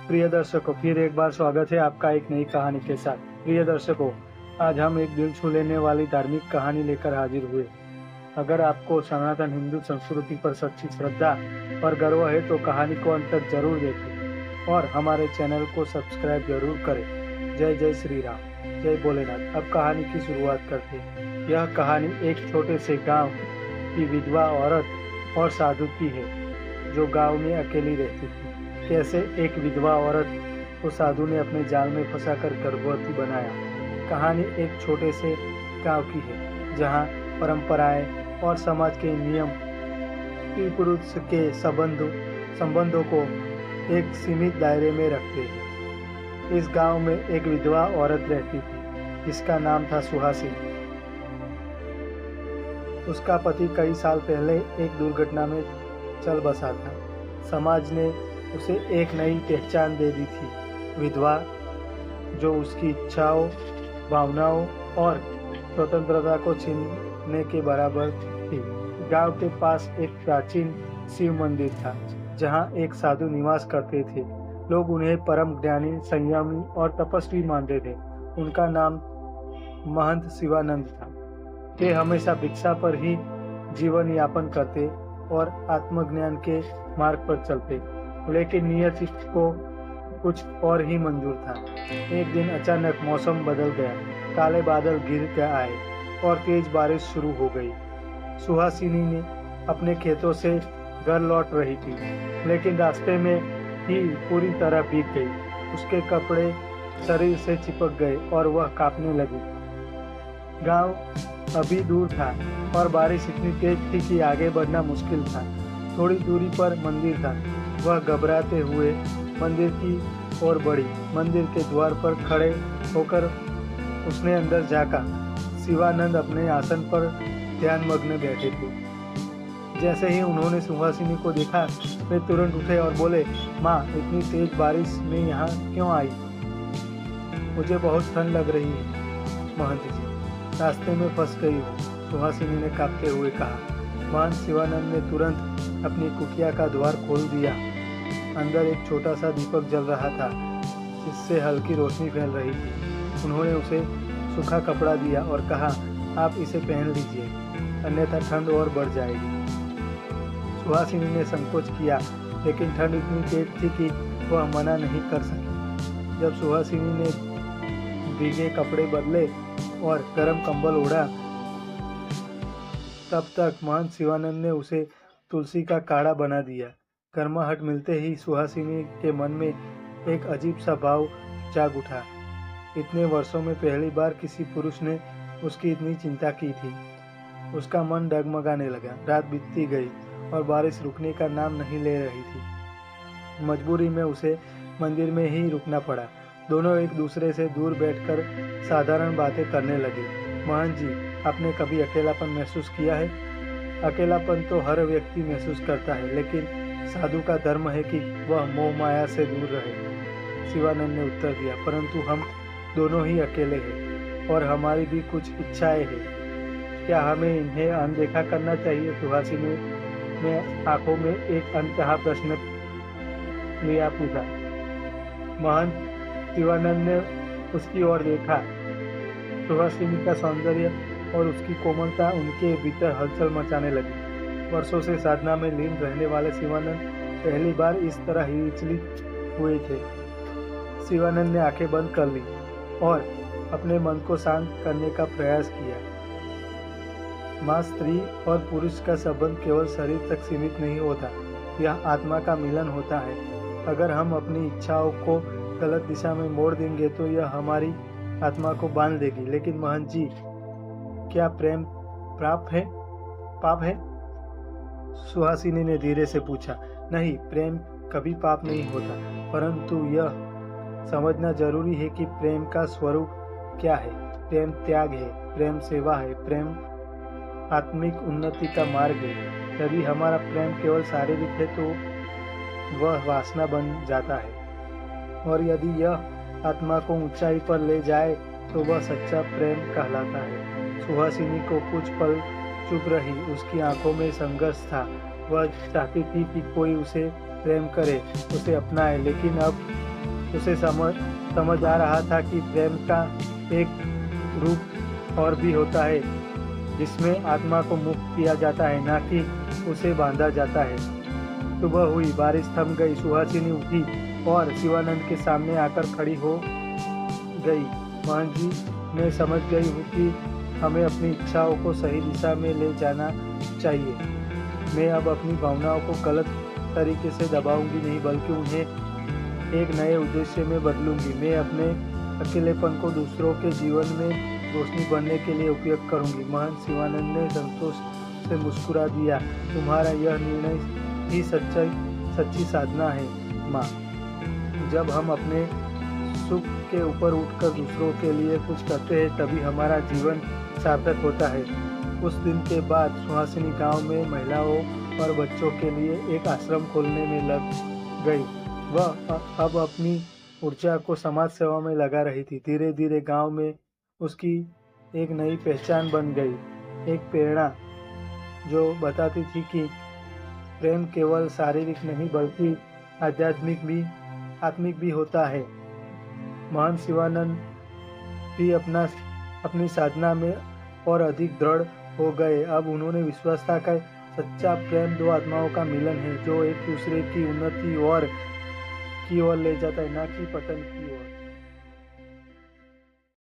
प्रिय दर्शकों, फिर एक बार स्वागत है आपका एक नई कहानी के साथ। प्रिय दर्शकों, आज हम एक दिल छू लेने वाली धार्मिक कहानी लेकर हाजिर हुए। अगर आपको सनातन हिंदू संस्कृति पर सच्ची श्रद्धा और गर्व है तो कहानी को अंत तक जरूर देखें और हमारे चैनल को सब्सक्राइब जरूर करें। जय जय श्री राम, जय भोलेनाथ। अब कहानी की शुरुआत करते हैं। यह कहानी एक छोटे से गांव की विधवा औरत और साधु की है, जो गांव में अकेली रहती थी। कैसे एक विधवा औरत को साधु ने अपने जाल में फंसाकर गर्भवती बनाया। कहानी एक छोटे से गांव की है, जहां परंपराएं और समाज के नियम स्त्री पुरुष के संबंधों को एक सीमित दायरे में रखते हैं। इस गांव में एक विधवा औरत रहती थी, जिसका नाम था सुहासिनी। उसका पति कई साल पहले एक दुर्घटना में चल बसा था। समाज ने उसे एक नई पहचान दे दी थी, विधवा, जो उसकी इच्छाओं, भावनाओं और स्वतंत्रता को छीनने के बराबर थी। गांव के पास एक प्राचीन शिव मंदिर था, जहां एक साधु निवास करते थे। लोग उन्हें परम ज्ञानी, संयमी और तपस्वी मानते थे। उनका नाम महंत शिवानंद था। वे हमेशा भिक्षा पर ही जीवन यापन करते और आत्मज्ञान के मार्ग पर चलते, लेकिन नियति को कुछ और ही मंजूर था। एक दिन अचानक मौसम बदल गया, काले बादल घिर आए और तेज बारिश शुरू हो गई। सुहासिनी ने अपने खेतों से घर लौट रही थी, लेकिन रास्ते में ही पूरी तरह भीग गई। उसके कपड़े शरीर से चिपक गए और वह कांपने लगी। गांव अभी दूर था और बारिश इतनी तेज थी कि आगे बढ़ना मुश्किल था। थोड़ी दूरी पर मंदिर था। वह घबराते हुए मंदिर की ओर बढ़ी। मंदिर के द्वार पर खड़े होकर उसने अंदर झांका। शिवानंद अपने आसन पर ध्यान मग्न बैठे थे। जैसे ही उन्होंने सुहासिनी को देखा, वे तुरंत उठे और बोले, माँ, इतनी तेज बारिश में यहाँ क्यों आई? मुझे बहुत ठंड लग रही है महंत जी, रास्ते में फंस गई हूँ, सुहासिनी ने कांपते हुए कहा। महंत शिवानंद ने तुरंत अपनी कुटिया का द्वार खोल दिया। अंदर एक छोटा सा दीपक जल रहा था, जिससे हल्की रोशनी फैल रही थी। उन्होंने उसे सूखा कपड़ा दिया और कहा, आप इसे पहन लीजिए, अन्यथा ठंड और बढ़ जाएगी। सुहासिनी ने संकोच किया, लेकिन ठंड इतनी तेज थी कि वह मना नहीं कर सकी। जब सुहासिनी ने भीगे कपड़े बदले और गर्म कंबल ओढ़ा, तब तक महंत शिवानंद ने उसे तुलसी का काढ़ा बना दिया। गर्माहट मिलते ही सुहासिनी के मन में एक अजीब सा भाव जाग उठा। इतने वर्षों में पहली बार किसी पुरुष ने उसकी इतनी चिंता की थी। उसका मन डगमगाने लगा। रात बीतती गई और बारिश रुकने का नाम नहीं ले रही थी। मजबूरी में उसे मंदिर में ही रुकना पड़ा। दोनों एक दूसरे से दूर बैठकर साधारण बातें करने लगे। महंत जी, आपने कभी अकेलापन महसूस किया है? अकेलापन तो हर व्यक्ति महसूस करता है, लेकिन साधु का धर्म है कि वह मोह माया से दूर रहे, शिवानंद ने उत्तर दिया। परंतु हम दोनों ही अकेले हैं और हमारी भी कुछ इच्छाएं हैं। क्या हमें इन्हें अनदेखा करना चाहिए? सुहासिनी ने आंखों में एक अनचाहा प्रश्न लिया पूछा। महंत शिवानंद ने उसकी ओर देखा। सुहासिनी का सौंदर्य और उसकी कोमलता उनके भीतर हलचल मचाने लगी। वर्षों से साधना में लीन रहने वाले शिवानंद पहली बार इस तरह ही विचलित हुए थे। शिवानंद ने आंखें बंद कर ली और अपने मन को शांत करने का प्रयास किया। माँ, स्त्री और पुरुष का संबंध केवल शरीर तक सीमित नहीं होता, यह आत्मा का मिलन होता है। अगर हम अपनी इच्छाओं को गलत दिशा में मोड़ देंगे तो यह हमारी आत्मा को बांध देगी। लेकिन महंत जी, क्या प्रेम पाप है? सुहासिनी ने धीरे से पूछा। नहीं, प्रेम कभी पाप नहीं होता, परंतु यह समझना जरूरी है कि प्रेम का स्वरूप क्या है। प्रेम त्याग है, प्रेम सेवा है, प्रेम आत्मिक उन्नति का मार्ग है। यदि हमारा प्रेम केवल शारीरिक है तो वह वासना बन जाता है, और यदि यह आत्मा को ऊंचाई पर ले जाए तो वह सच्चा प्रेम कहलाता है। सुहासिनी को कुछ पल चुप रही। उसकी आंखों में संघर्ष था। वह चाहती थी कि कोई उसे प्रेम करे, उसे अपनाए, लेकिन अब उसे समझ आ रहा था कि प्रेम का एक रूप और भी होता है, जिसमें आत्मा को मुक्त किया जाता है, ना कि उसे बांधा जाता है। सुबह हुई, बारिश थम गई, सुहासिनी उठी और शिवानंद के सामने आकर खड़ी हो गई। महंत जी, मैं समझ गई हूँ कि हमें अपनी इच्छाओं को सही दिशा में ले जाना चाहिए। मैं अब अपनी भावनाओं को गलत तरीके से दबाऊंगी नहीं, बल्कि उन्हें एक नए उद्देश्य में बदलूंगी। मैं अपने अकेलेपन को दूसरों के जीवन में रोशनी बनने के लिए उपयोग करूंगी। महंत शिवानंद ने संतोष से मुस्कुरा दिया। तुम्हारा यह निर्णय ही सच्ची साधना है माँ। जब हम अपने सुख के ऊपर उठकर दूसरों के लिए कुछ करते हैं, तभी हमारा जीवन सार्थक होता है। उस दिन के बाद सुहासिनी गांव में महिलाओं और बच्चों के लिए एक आश्रम खोलने में लग गई। वह अब अपनी ऊर्जा को समाज सेवा में लगा रही थी। धीरे धीरे गांव में उसकी एक नई पहचान बन गई, एक प्रेरणा जो बताती थी कि प्रेम केवल शारीरिक नहीं बल्कि आत्मिक भी होता है। महंत शिवानंद भी अपनी साधना में और अधिक दृढ़ हो गए। अब उन्होंने विश्वास था कि सच्चा प्रेम दो आत्माओं का मिलन है, जो एक दूसरे की उन्नति की ओर ले जाता है, ना कि पतन की ओर।